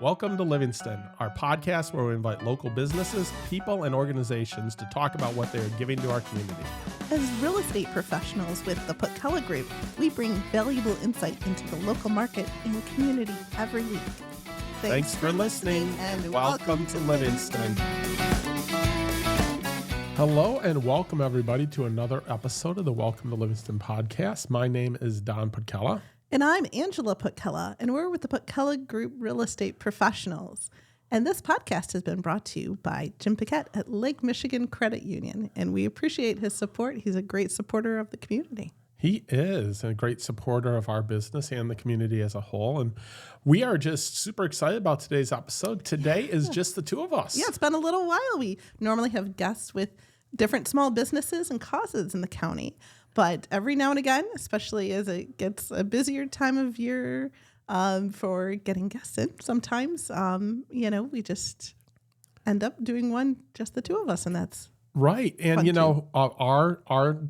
Welcome to Livingston, our podcast where we invite local businesses, people, and organizations to talk about what they are giving to our community. As real estate professionals with the Putkela Group, we bring valuable insight into the local market and community every week. Thanks for listening, and welcome to Livingston. Hello, and welcome everybody to another episode of the Welcome to Livingston podcast. My name is Don Putkela. And I'm Angela Putkela, and we're with the Putkela Group Real Estate Professionals. And this podcast has been brought to you by Jim Paquette at Lake Michigan Credit Union, and we appreciate his support. He's a great supporter of the community. He is a great supporter of our business and the community as a whole. And we are just super excited about today's episode. Today is just the two of us. Yeah, it's been a little while. We normally have guests with different small businesses and causes in the county. But every now and again, especially as it gets a busier time of year for getting guests in, sometimes, we just end up doing one, just the two of us, and that's right. And, too. Our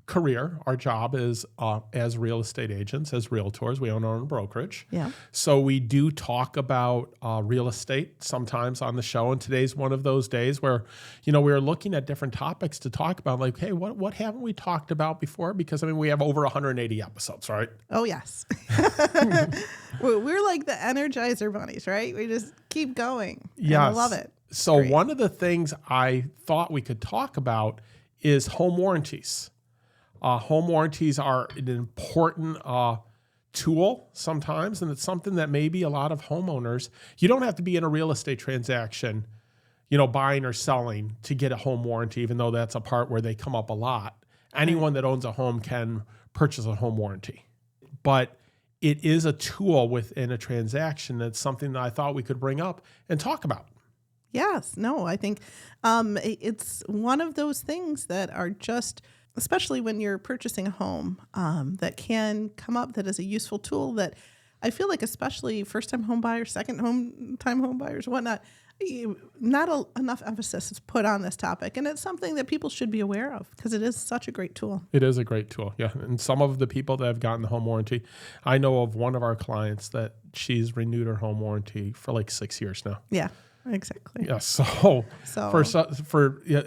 career, our job is as real estate agents, as realtors. We own our own brokerage. Yeah. So we do talk about real estate sometimes on the show. And today's one of those days where, we're looking at different topics to talk about. Like, hey, what haven't we talked about before? Because, we have over 180 episodes, right? Oh, yes. We're like the Energizer bunnies, right? We just keep going. Yes. I love it. So Great. One of the things I thought we could talk about is home warranties. Home warranties are an important tool sometimes, and it's something that maybe a lot of homeowners, you don't have to be in a real estate transaction, buying or selling to get a home warranty, even though that's a part where they come up a lot. Anyone that owns a home can purchase a home warranty. But it is a tool within a transaction. That's something that I thought we could bring up and talk about. Yes. No, I think it's one of those things that are just, especially when you're purchasing a home, that can come up that is a useful tool that I feel like, especially first-time home buyers, second-time home buyers, whatnot, not enough emphasis is put on this topic. And it's something that people should be aware of because it is such a great tool. It is a great tool, yeah. And some of the people that have gotten the home warranty, I know of one of our clients that she's renewed her home warranty for like 6 years now. Yeah. Exactly. Yeah.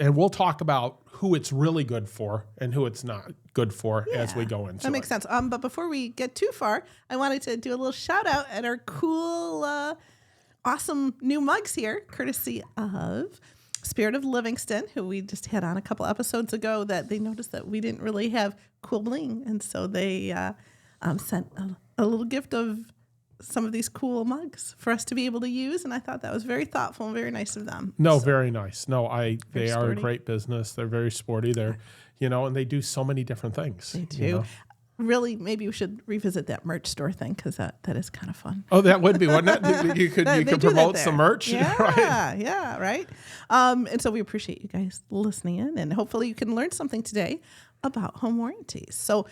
And we'll talk about who it's really good for and who it's not good for as we go into it. That makes sense. But before we get too far, I wanted to do a little shout out at our cool, awesome new mugs here, courtesy of Spirit of Livingston, who we just had on a couple episodes ago, that they noticed that we didn't really have cool bling. And so they sent a little gift of some of these cool mugs for us to be able to use, and I thought that was very thoughtful and very nice of them. No, very nice. No, they are a sporty. Great business. They're very sporty. They're, and they do so many different things. They do. Really, maybe we should revisit that merch store thing because that is kind of fun. Oh, that would be, wouldn't it? You could promote some merch. Yeah, right? Yeah, right. And so we appreciate you guys listening in, and hopefully you can learn something today about home warranties. So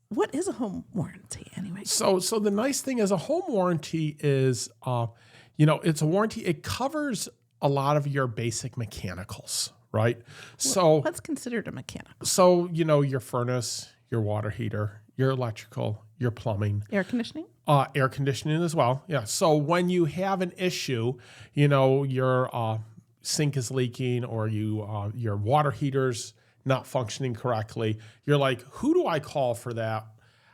what is a home warranty anyway? So the nice thing is a home warranty is, it's a warranty. It covers a lot of your basic mechanicals, right? So what's considered a mechanical? So, your furnace, your water heater, your electrical, your plumbing. Air conditioning? Air conditioning as well. Yeah. So when you have an issue, your sink is leaking or your water heater's not functioning correctly, you're like, who do I call for that?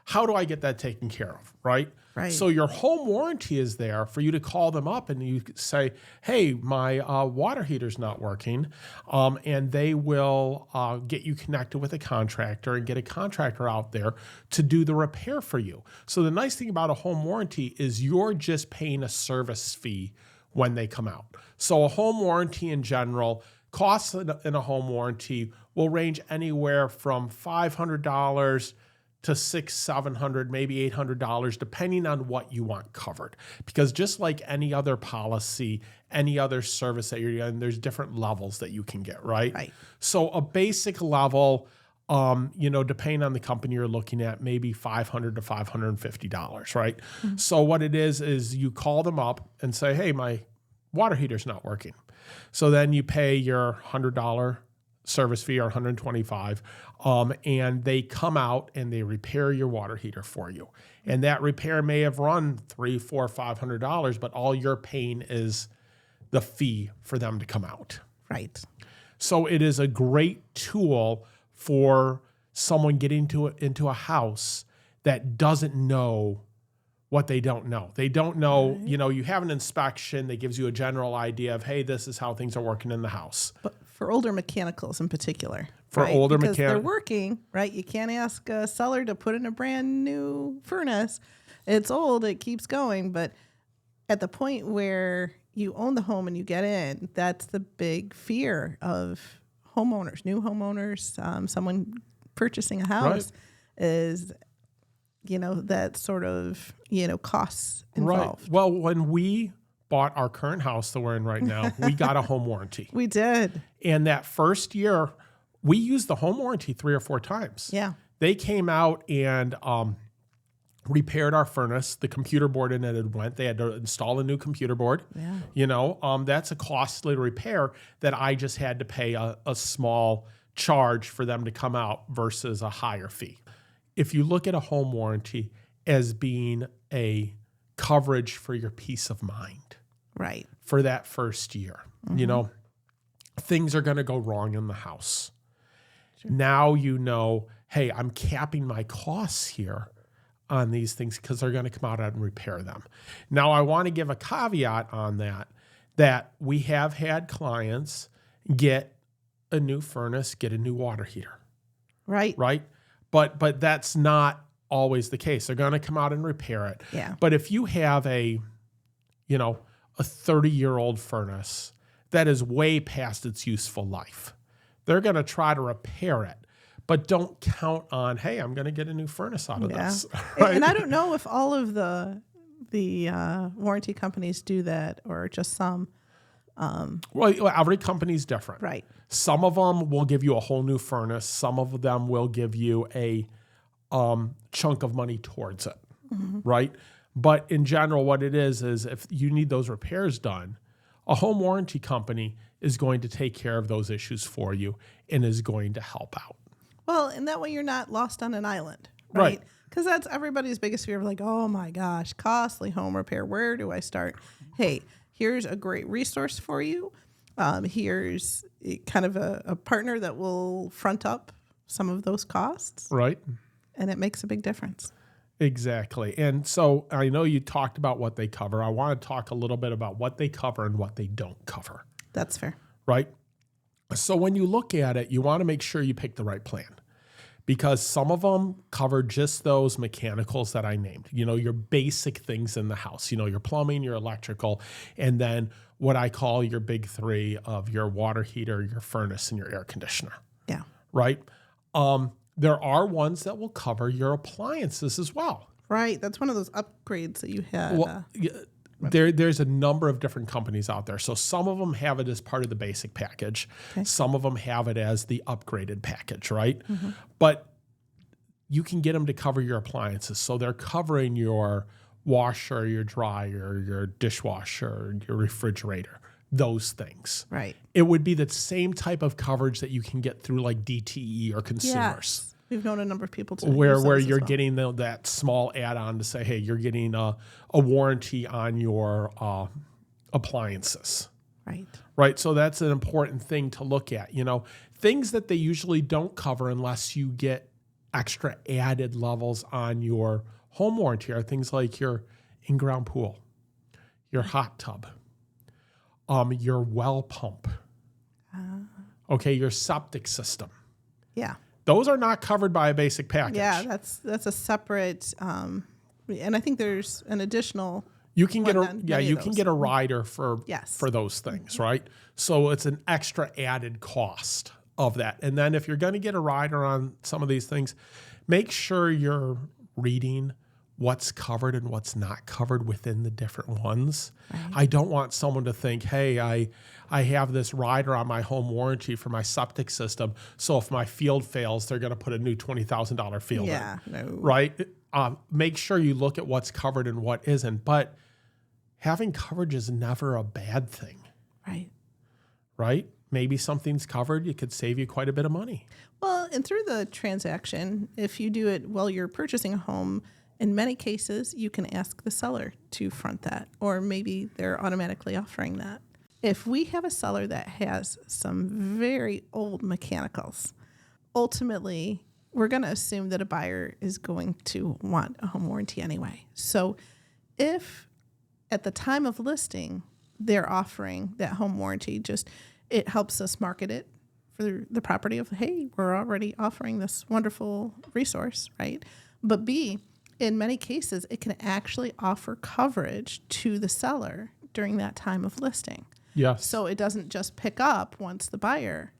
How do I get that taken care of, right? Right. So your home warranty is there for you to call them up and you say, hey, my water heater's not working, and they will get you connected with a contractor and get a contractor out there to do the repair for you. So the nice thing about a home warranty is you're just paying a service fee when they come out. So a home warranty in general, costs in a home warranty will range anywhere from $500 to $600, $700, maybe $800, depending on what you want covered. Because just like any other policy, any other service that you're getting, there's different levels that you can get, right? Right. So a basic level, depending on the company you're looking at, maybe $500 to $550, right? Mm-hmm. So what it is you call them up and say, hey, my water heater's not working. So then you pay your $100 service fee or $125, and they come out and they repair your water heater for you. And that repair may have run $300, $400, $500, but all you're paying is the fee for them to come out. Right. So it is a great tool for someone getting into a house that doesn't know what they don't know. They don't know, you have an inspection that gives you a general idea of, hey, this is how things are working in the house. But for older mechanicals in particular. For right? older because they're mechanic, working, right? You can't ask a seller to put in a brand new furnace. It's old, it keeps going. But at the point where you own the home and you get in, that's the big fear of homeowners, new homeowners, someone purchasing a house is, that sort of, costs involved. Right. Well, when we bought our current house that we're in right now, we got a home warranty. We did. And that first year, we used the home warranty 3 or 4 times. Yeah. They came out and repaired our furnace. The computer board in it had went. They had to install a new computer board. Yeah. That's a costly repair that I just had to pay a small charge for them to come out versus a higher fee. If you look at a home warranty as being a coverage for your peace of mind, right, for that first year, things are going to go wrong in the house. Sure. Now hey, I'm capping my costs here on these things because they're going to come out and repair them. Now, I want to give a caveat on that we have had clients get a new furnace, get a new water heater. Right. Right? But that's not always the case. They're going to come out and repair it. Yeah. But if you have a 30-year-old furnace that is way past its useful life, they're going to try to repair it. But don't count on, hey, I'm going to get a new furnace out of this. Right? And I don't know if all of the warranty companies do that or just some. Well, every company's different. Right. Some of them will give you a whole new furnace. Some of them will give you a chunk of money towards it, right? But in general, what it is if you need those repairs done, a home warranty company is going to take care of those issues for you and is going to help out. Well, and that way you're not lost on an island, right? Because that's everybody's biggest fear of like, oh my gosh, costly home repair. Where do I start? Hey, here's a great resource for you. Here's kind of a partner that will front up some of those costs. Right. And it makes a big difference. Exactly. And so I know you talked about what they cover. I want to talk a little bit about what they cover and what they don't cover. That's fair. Right? So when you look at it, you want to make sure you pick the right plan because some of them cover just those mechanicals that I named, your basic things in the house, your plumbing, your electrical, and then what I call your big 3 of your water heater, your furnace, and your air conditioner. Yeah. Right? There are ones that will cover your appliances as well. Right. That's one of those upgrades that you had. Well, there's a number of different companies out there. So some of them have it as part of the basic package. Okay. Some of them have it as the upgraded package, right? Mm-hmm. But you can get them to cover your appliances. So they're covering your washer, your dryer, your dishwasher, your refrigerator, those things. Right. It would be the same type of coverage that you can get through like DTE or consumers. Yes. We've known a number of people to where you're getting that small add-on to say, hey, you're getting a warranty on your appliances. Right. Right. So that's an important thing to look at. Things that they usually don't cover unless you get extra added levels on your home warranty are things like your in-ground pool, your hot tub, your well pump, your septic system. Yeah. Those are not covered by a basic package. Yeah, that's a separate, and I think there's an additional. You can get a rider for those things, right? So it's an extra added cost of that. And then if you're going to get a rider on some of these things, make sure you're reading what's covered and what's not covered within the different ones. Right. I don't want someone to think, hey, I have this rider on my home warranty for my septic system, so if my field fails, they're going to put a new $20,000 field in. No. Right? Make sure you look at what's covered and what isn't. But having coverage is never a bad thing. Right. Right? maybe something's covered, it could save you quite a bit of money. Well, and through the transaction, if you do it while you're purchasing a home, in many cases, you can ask the seller to front that, or maybe they're automatically offering that. If we have a seller that has some very old mechanicals, ultimately, we're going to assume that a buyer is going to want a home warranty anyway. So if at the time of listing, they're offering that home warranty, it helps us market it for the property of, hey, we're already offering this wonderful resource, right? But B, in many cases, it can actually offer coverage to the seller during that time of listing. Yes. So it doesn't just pick up once the buyer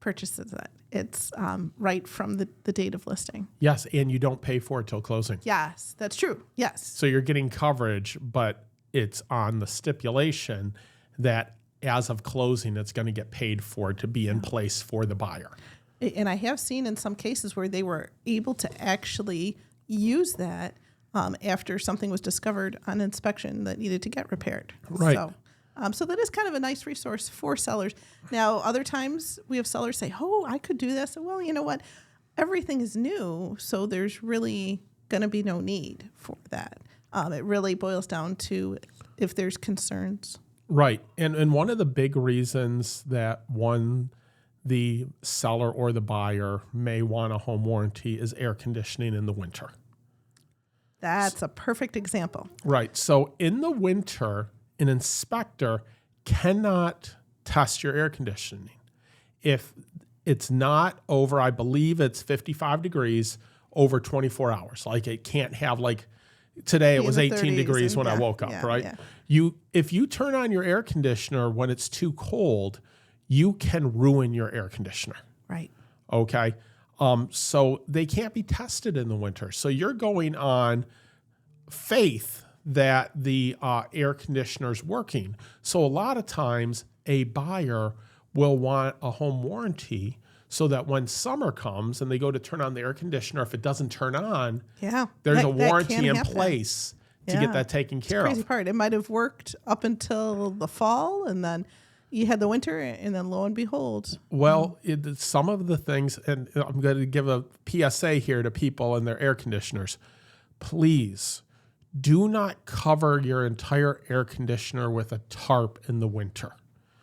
purchases it. It's right from the date of listing. Yes, and you don't pay for it till closing. Yes, that's true. Yes. So you're getting coverage, but it's on the stipulation that as of closing, it's going to get paid for to be in place for the buyer. And I have seen in some cases where they were able to actually use that after something was discovered on inspection that needed to get repaired. Right. So that is kind of a nice resource for sellers. Now, other times we have sellers say, oh, I could do this. Well, you know what? Everything is new, so there's really going to be no need for that. It really boils down to if there's concerns. Right. And one of the big reasons that the seller or the buyer may want a home warranty is air conditioning in the winter. That's a perfect example. Right. So in the winter, an inspector cannot test your air conditioning. If it's not over, I believe it's 55 degrees over 24 hours. Like it can't have today it was 18 degrees when I woke up, right? Yeah. If you turn on your air conditioner when it's too cold, you can ruin your air conditioner. Right. Okay. So they can't be tested in the winter. So you're going on faith that the air conditioner is working. So a lot of times a buyer will want a home warranty so that when summer comes and they go to turn on the air conditioner, if it doesn't turn on, there's a warranty in place to get that taken care of. Crazy part. It might have worked up until the fall, and then you had the winter, and then lo and behold. Well, some of the things, and I'm going to give a PSA here to people and their air conditioners. Please do not cover your entire air conditioner with a tarp in the winter.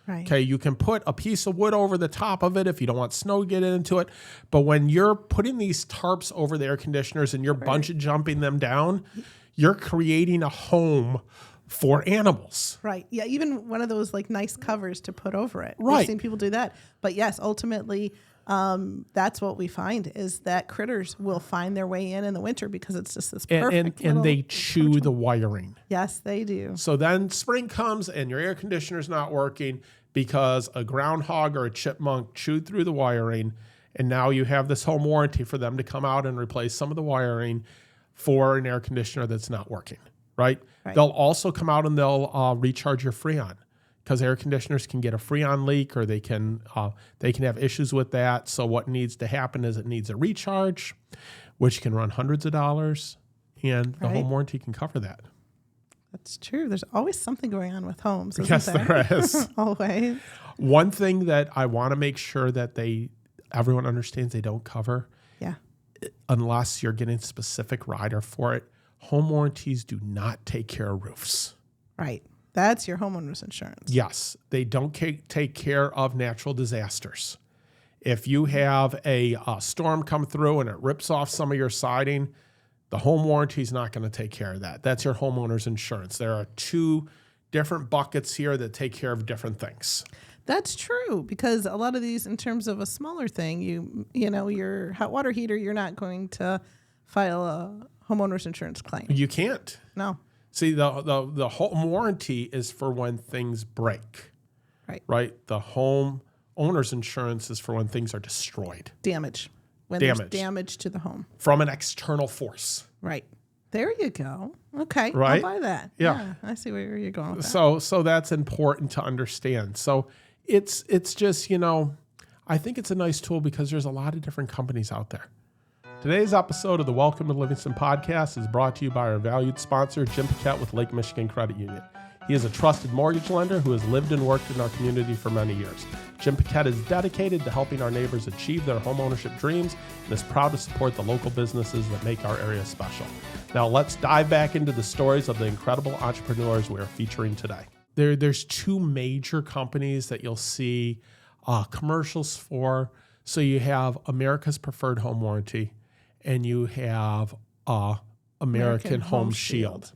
Right. Okay, you can put a piece of wood over the top of it if you don't want snow to get into it. But when you're putting these tarps over the air conditioners and you're bungee jumping them down, you're creating a home for animals. Right. Yeah, even one of those nice covers to put over it. Right. We've seen people do that. But yes, ultimately, that's what we find is that critters will find their way in the winter because it's just this perfect and they chew the wiring. Yes, they do. So then spring comes and your air conditioner's not working because a groundhog or a chipmunk chewed through the wiring, and now you have this home warranty for them to come out and replace some of the wiring for an air conditioner that's not working, right? They'll also come out and they'll recharge your Freon, because air conditioners can get a Freon leak, or they can have issues with that. So what needs to happen is it needs a recharge, which can run hundreds of dollars, and the home warranty can cover that. That's true. There's always something going on with homes, isn't yes, there? There is. Always. One thing that I want to make sure that everyone understands they don't cover, unless you're getting a specific rider for it, home warranties do not take care of roofs. Right. That's your homeowner's insurance. Yes. They don't take care of natural disasters. If you have a storm come through and it rips off some of your siding, the home warranty is not going to take care of that. That's your homeowner's insurance. There are two different buckets here that take care of different things. That's true, because a lot of these, in terms of a smaller thing, you know, your hot water heater, you're not going to file a homeowner's insurance claim. You can't. No. See, the home warranty is for when things break. Right? The home owner's insurance is for when things are destroyed. Damage. When there's damage to the home. From an external force. Right. There you go. Okay. Right? I'll buy that. Yeah. I see where you're going with that. So that's important to understand. So it's just, I think it's a nice tool because there's a lot of different companies out there. Today's episode of the Welcome to Livingston podcast is brought to you by our valued sponsor, Jim Paquette with Lake Michigan Credit Union. He is a trusted mortgage lender who has lived and worked in our community for many years. Jim Putkela is dedicated to helping our neighbors achieve their homeownership dreams and is proud to support the local businesses that make our area special. Now let's dive back into the stories of the incredible entrepreneurs we are featuring today. There's two major companies that you'll see commercials for. So you have America's Preferred Home Warranty and you have American Home Shield.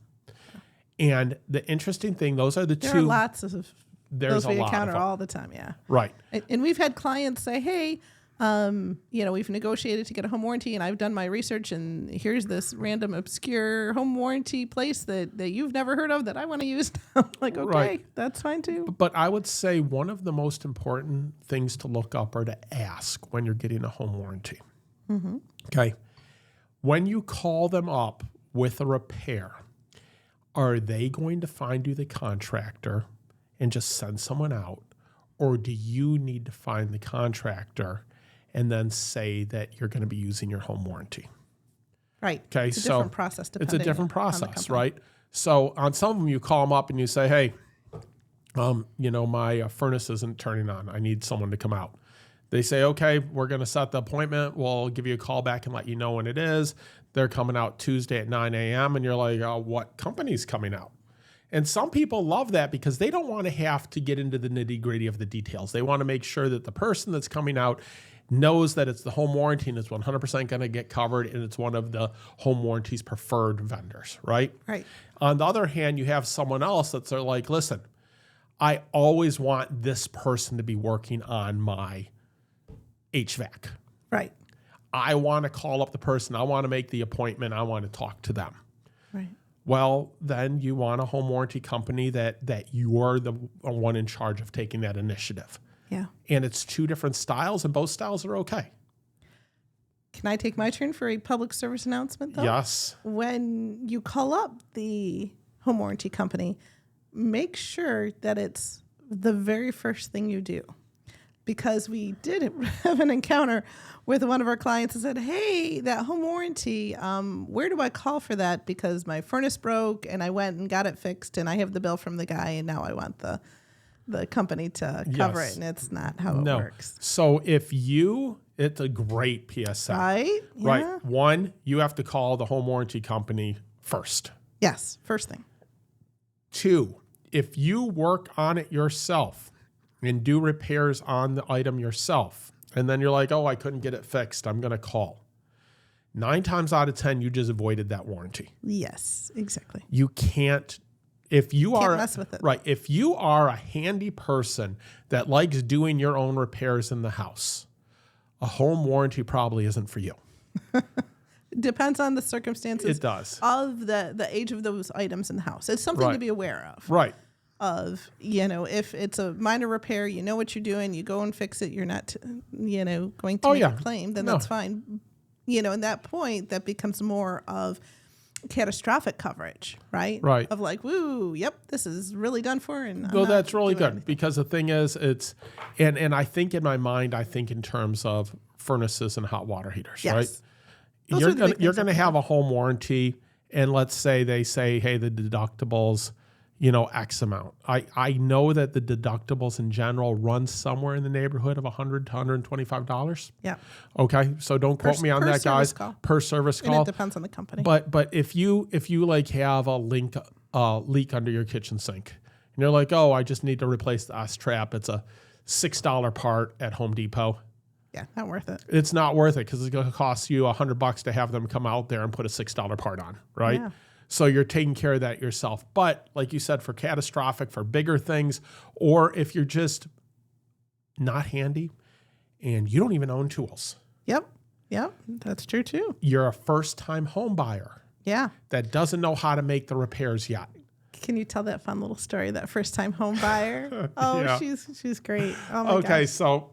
And the interesting thing, those are the two. There are lots of There's those we a lot encounter of them. all the time, yeah. Right. And we've had clients say, hey, we've negotiated to get a home warranty and I've done my research and here's this random obscure home warranty place that you've never heard of that I want to use. Like, okay, Right. that's fine too. But I would say one of the most important things to look up or to ask when you're getting a home warranty. Mm-hmm. Okay. When you call them up with a repair, are they going to find you the contractor and just send someone out? Or do you need to find the contractor and then say that you're going to be using your home warranty? Right. Okay. It's a different process. It's a different on the process, company. right? So on some of them, you call them up and you say, hey, my furnace isn't turning on. I need someone to come out. They say, okay, we're going to set the appointment. We'll give you a call back and let you know when it is. They're coming out Tuesday at 9 a.m. And you're like, what company's coming out? And some people love that because they don't want to have to get into the nitty-gritty of the details. They want to make sure that the person that's coming out knows that it's the home warranty and it's 100% going to get covered and it's one of the home warranty's preferred vendors, right? Right. On the other hand, you have someone else that's like, listen, I always want this person to be working on my HVAC. Right. I want to call up the person. I want to make the appointment. I want to talk to them. Right. Well, then you want a home warranty company that you're the one in charge of taking that initiative. Yeah. And it's two different styles, and both styles are okay. Can I take my turn for a public service announcement, though? Yes. When you call up the home warranty company, make sure that it's the very first thing you do. Because we did have an encounter with one of our clients and said, hey, that home warranty, where do I call for that? Because my furnace broke and I went and got it fixed and I have the bill from the guy and now I want the company to cover Yes. it. And it's not how it works. So it's a great PSA. Right? Yeah. Right. One, you have to call the home warranty company first. Yes. First thing. Two, if you work on it yourself and do repairs on the item yourself, and then you're like, oh, I couldn't get it fixed, I'm going to call. 9 times out of 10, you just avoided that warranty. Yes, exactly. You can't, if you Can't are, mess with it. right, if you are a handy person that likes doing your own repairs in the house, a home warranty probably isn't for you. Depends on the circumstances. It does. Of the age of those items in the house. It's something to Right. be aware of. Right. If it's a minor repair, you know what you're doing, you go and fix it, you're not, going to make a claim, then that's fine. In that point, that becomes more of catastrophic coverage, right? Right. Of like, woo, yep, this is really done for. And No, that's really good because the thing is, and I think in my mind, I think in terms of furnaces and hot water heaters, Yes. right? Those You're are the gonna big you're things gonna that have a home warranty, and let's say they say, hey, the deductibles, X amount. I know that the deductibles in general run somewhere in the neighborhood of $100 to $125. Yeah. Okay, so don't quote me on per that, guys. service call. Per service And call. it depends on the company. But if you like have a leak under your kitchen sink, and you're like, oh, I just need to replace the S-trap. It's a $6 part at Home Depot. Yeah, not worth it. It's not worth it because it's going to cost you $100 to have them come out there and put a $6 part on, right? Yeah. So you're taking care of that yourself. But like you said, for catastrophic, for bigger things, or if you're just not handy and you don't even own tools, Yep, that's true too. you're a first-time home buyer Yeah. that doesn't know how to make the repairs yet. Can you tell that fun little story, that first time home buyer? Oh, Yeah. she's great. Oh my Okay, gosh.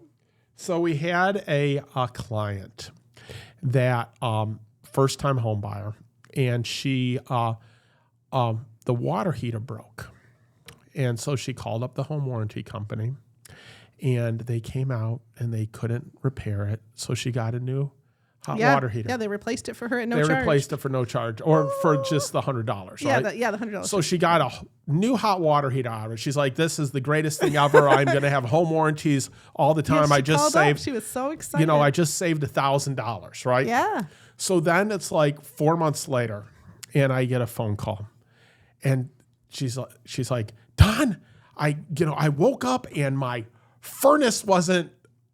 so we had a client that first-time home buyer, and she the water heater broke, and so she called up the home warranty company, and they came out and they couldn't repair it, so she got a new hot Yeah. water heater. Yeah, they replaced it for her at no They charge. replaced it for no charge, or for just the $100, Yeah, right? the $100. So she got a new hot water heater out of it. She's like, this is the greatest thing ever. I'm going to have home warranties all the time. Yeah, I she just called up. saved, She was so excited. I just saved $1,000, right? Yeah. So then it's like 4 months later, and I get a phone call, and she's like, Don, I woke up and my furnace wasn't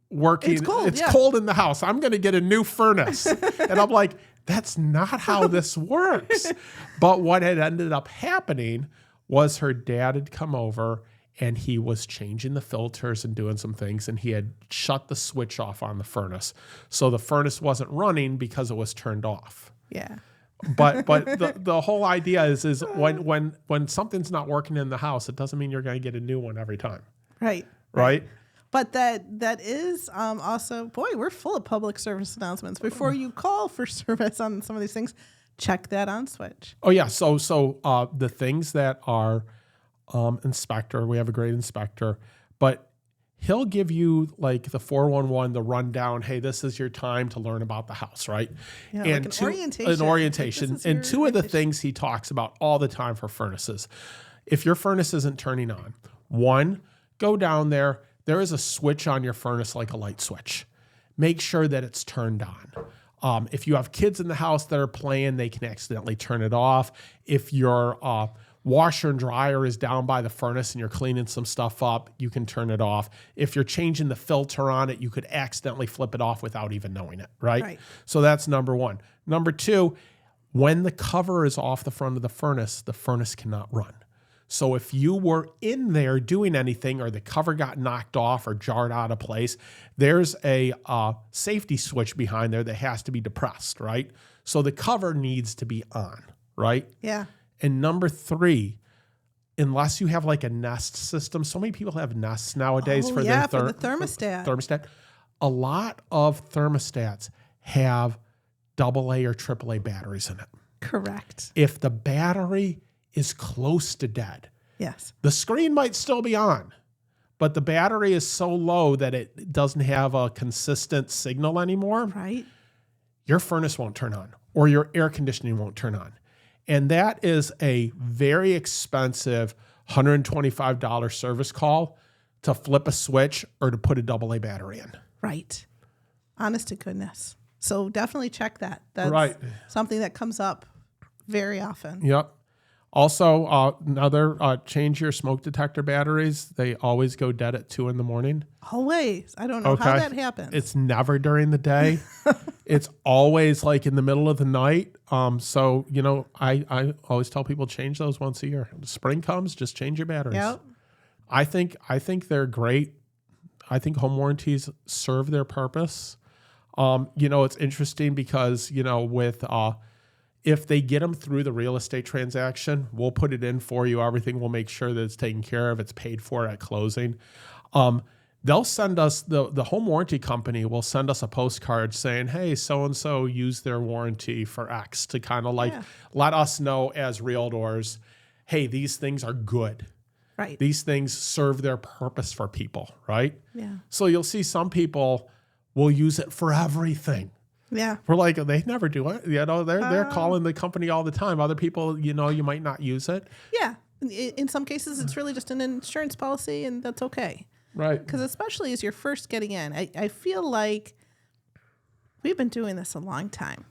working. It's cold, It's yeah. cold in the house. I'm going to get a new furnace. And I'm like, that's not how this works. But what had ended up happening was her dad had come over and he was changing the filters and doing some things, and he had shut the switch off on the furnace. So the furnace wasn't running because it was turned off. Yeah. But the whole idea is when something's not working in the house, it doesn't mean you're going to get a new one every time. Right? But that is also, boy, we're full of public service announcements. Before you call for service on some of these things, check that on Switch. Oh yeah. So the things that are inspector, we have a great inspector, but he'll give you like the 411, the rundown. Hey, this is your time to learn about the house, right? Yeah, and like an orientation. Like, And two of the things he talks about all the time for furnaces, if your furnace isn't turning on, one, go down there. There is a switch on your furnace, like a light switch. Make sure that it's turned on. If you have kids in the house that are playing, they can accidentally turn it off. If your washer and dryer is down by the furnace and you're cleaning some stuff up, you can turn it off. If you're changing the filter on it, you could accidentally flip it off without even knowing it, right? So that's number one. Number two, when the cover is off the front of the furnace cannot run. So if you were in there doing anything or the cover got knocked off or jarred out of place, there's a safety switch behind there that has to be depressed, right? So the cover needs to be on, right? Yeah. And number three, unless you have like a Nest system, so many people have Nests nowadays for their for the thermostat. A lot of thermostats have AA or AAA batteries in it. Correct. If the battery is close to dead, Yes. the screen might still be on, but the battery is so low that it doesn't have a consistent signal anymore. Right. Your furnace won't turn on or your air conditioning won't turn on. And that is a very expensive $125 service call to flip a switch or to put a AA battery in. Right. Honest to goodness. So definitely check that. That's Right. something that comes up very often. Yep. Also, change your smoke detector batteries. They always go dead at 2 a.m. Always. I don't know how that happens. It's never during the day. It's always like in the middle of the night. So, I always tell people change those once a year. Spring comes, just change your batteries. Yep. I think they're great. I think home warranties serve their purpose. It's interesting because, with if they get them through the real estate transaction, we'll put it in for you. Everything will make sure that it's taken care of. It's paid for at closing. They'll send us, the home warranty company will send us a postcard saying, hey, so-and-so used their warranty for X, to kind of let us know as realtors, hey, these things are good. Right. These things serve their purpose for people, right? Yeah. So you'll see some people will use it for everything. Yeah. We're like, they never do it. They're calling the company all the time. Other people, you might not use it. Yeah. In some cases, it's really just an insurance policy, and that's okay. Right. Because especially as you're first getting in, I feel like we've been doing this a long time.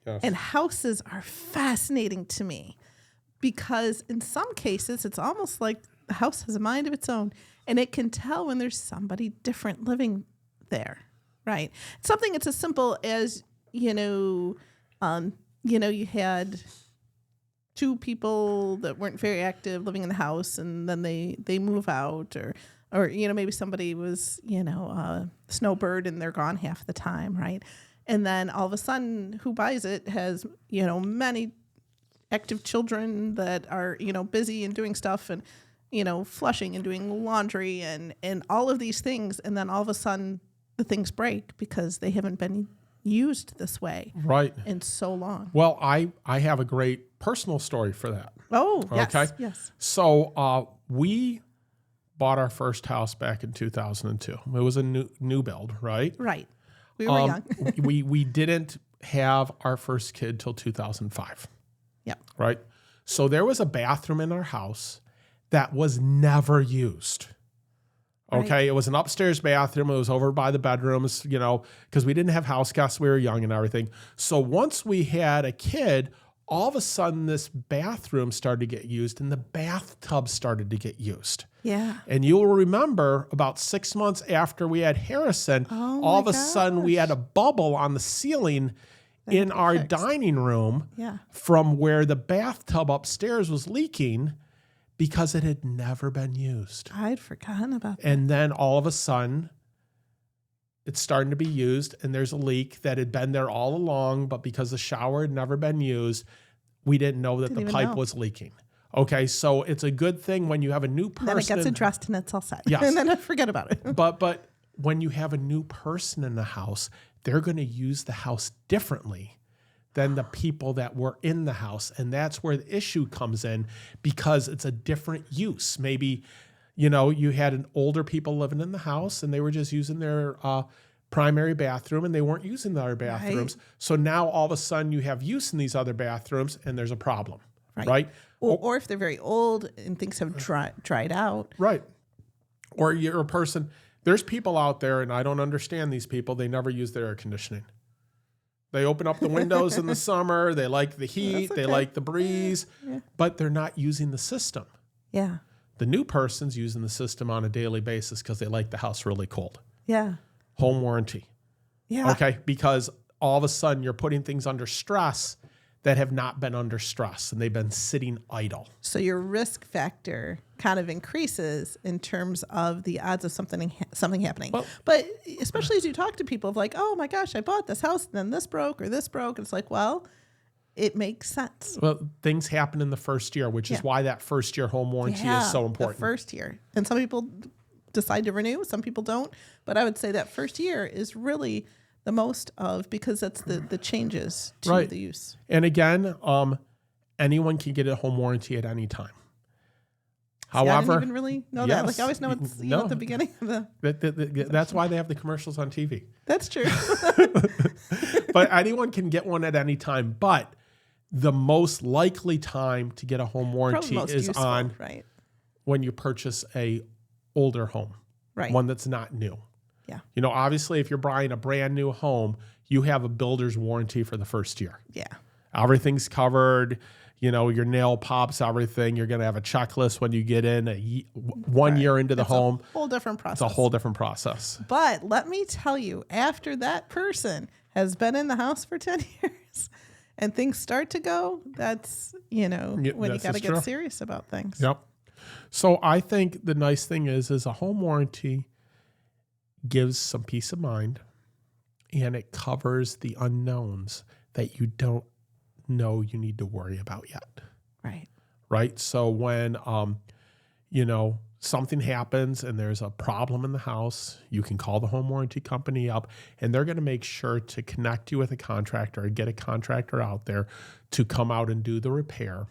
Yes. And houses are fascinating to me because in some cases, it's almost like the house has a mind of its own, and it can tell when there's somebody different living there. Right. Something it's as simple as, you had two people that weren't very active living in the house, and then they move out, or maybe somebody was, a snowbird and they're gone half the time. Right. And then all of a sudden who buys it has, many active children that are, busy and doing stuff and, flushing and doing laundry and all of these things. And then all of a sudden the things break because they haven't been used this way in so long. Well, I have a great personal story for that. Oh, yes. Okay. Yes. So we bought our first house back in 2002. It was a new build, right? Right. We were young. we didn't have our first kid till 2005. Yeah. Right. So there was a bathroom in our house that was never used. Okay. Right. It was an upstairs bathroom. It was over by the bedrooms, because we didn't have house guests. We were young and everything. So once we had a kid, all of a sudden this bathroom started to get used and the bathtub started to get used. Yeah. And you'll remember about 6 months after we had Harrison, all of a sudden we had a bubble on the ceiling in our dining room from where the bathtub upstairs was leaking because it had never been used. I'd forgotten about that. And then all of a sudden, it's starting to be used, and there's a leak that had been there all along, but because the shower had never been used, we didn't know that the pipe was leaking. Okay, so it's a good thing when you have a new person. Then it gets addressed and it's all set. Yes. And then I forget about it. But when you have a new person in the house, they're going to use the house differently than the people that were in the house. And that's where the issue comes in because it's a different use. Maybe, you had an older people living in the house and they were just using their primary bathroom and they weren't using the other bathrooms. Right. So now all of a sudden you have use in these other bathrooms and there's a problem. Right? Or if they're very old and things have dried out. Right. Or you're a person, there's people out there, and I don't understand these people, they never use their air conditioning. They open up the windows in the summer. They like the heat. They like the breeze, but they're not using the system. Yeah. The new person's using the system on a daily basis because they like the house really cold. Yeah. Home warranty. Yeah. Okay. Because all of a sudden you're putting things under stress that have not been under stress and they've been sitting idle. So your risk factor kind of increases in terms of the odds of something happening. Well, but especially as you talk to people of like, oh my gosh, I bought this house and then this broke or this broke. And it's like, well, it makes sense. Well, things happen in the first year, which is why that first year home warranty is so important. The first year. And some people decide to renew, some people don't. But I would say that first year is really the most of, because that's the changes to the use. And again, anyone can get a home warranty at any time. However, I didn't even really know that. Like I always know it's at the beginning of that's why they have the commercials on TV. That's true. But anyone can get one at any time. But the most likely time to get a home warranty is on when you purchase a older home, one that's not new. Yeah. Obviously, if you're buying a brand new home, you have a builder's warranty for the first year. Yeah. Everything's covered. Your nail pops, everything. You're going to have a checklist when you get in 1 year into the home. It's a whole different process. It's a whole different process. But let me tell you, after that person has been in the house for 10 years and things start to go, that's, when you got to get serious about things. Yep. So I think the nice thing is a home warranty gives some peace of mind, and it covers the unknowns that you don't know you need to worry about yet. Right. So when, something happens and there's a problem in the house, you can call the home warranty company up and they're going to make sure to connect you with a contractor or get a contractor out there to come out and do the repair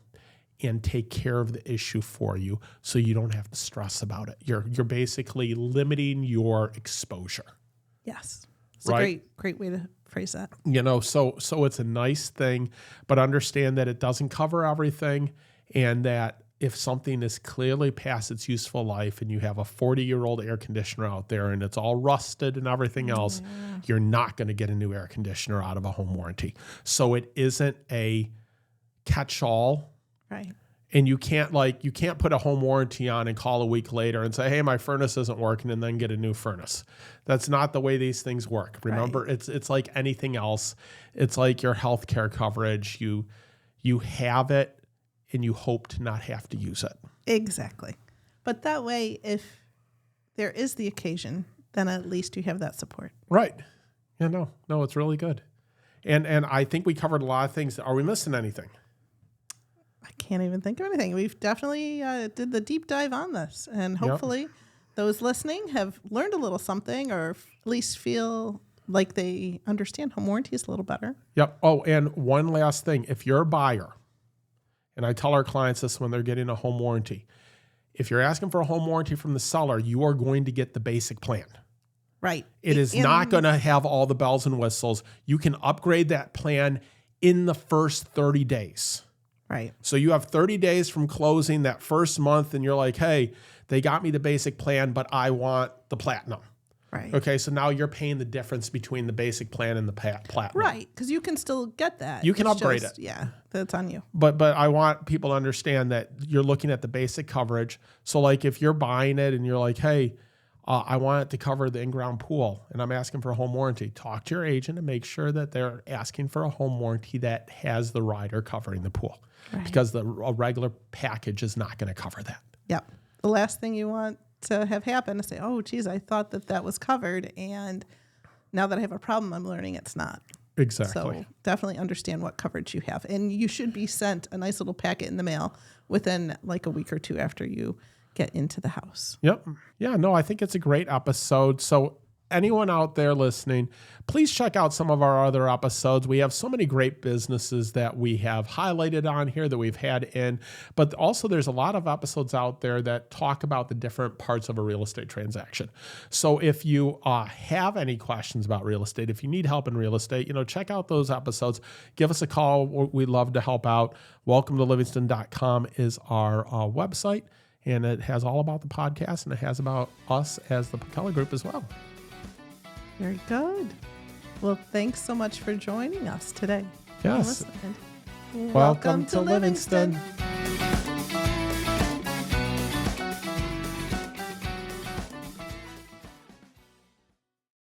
and take care of the issue for you so you don't have to stress about it. You're basically limiting your exposure. Yes. It's a great way to phrase that. So it's a nice thing, but understand that it doesn't cover everything, and that if something is clearly past its useful life and you have a 40-year-old air conditioner out there and it's all rusted and everything else, you're not going to get a new air conditioner out of a home warranty. So it isn't a catch-all. Right. And you can't put a home warranty on and call a week later and say, hey, my furnace isn't working, and then get a new furnace. That's not the way these things work. Remember, it's like anything else. It's like your healthcare coverage. You have it and you hope to not have to use it. Exactly. But that way, if there is the occasion, then at least you have that support. Right. Yeah, no, it's really good. And I think we covered a lot of things. Are we missing anything? I can't even think of anything. We've definitely did the deep dive on this, and hopefully those listening have learned a little something, or at least feel like they understand home warranties a little better. Yep. Oh, and one last thing. If you're a buyer, and I tell our clients this when they're getting a home warranty, if you're asking for a home warranty from the seller, you are going to get the basic plan. Right. It is not going to have all the bells and whistles. You can upgrade that plan in the first 30 days. Right. So you have 30 days from closing that first month, and you're like, hey, they got me the basic plan, but I want the platinum. Right. Okay, so now you're paying the difference between the basic plan and the platinum. Right, because you can still get that. You can upgrade it. Yeah, that's on you. But I want people to understand that you're looking at the basic coverage. So like if you're buying it and you're like, hey, I want it to cover the in-ground pool, and I'm asking for a home warranty, talk to your agent and make sure that they're asking for a home warranty that has the rider covering the pool. Right. Because a regular package is not going to cover that. Yep. The last thing you want to have happen is say, oh, geez, I thought that was covered, and now that I have a problem, I'm learning it's not. Exactly. So definitely understand what coverage you have. And you should be sent a nice little packet in the mail within like a week or two after you get into the house. Yep. Yeah, no, I think it's a great episode. So anyone out there listening, please check out some of our other episodes. We have so many great businesses that we have highlighted on here that we've had in, but also there's a lot of episodes out there that talk about the different parts of a real estate transaction. So if you have any questions about real estate, if you need help in real estate, check out those episodes. Give us a call. We'd love to help out. Welcome to Livingston.com is our website, and it has all about the podcast, and it has about us as the Putkela Group as well. Very good. Well, thanks so much for joining us today. Yes. And Welcome to Livingston.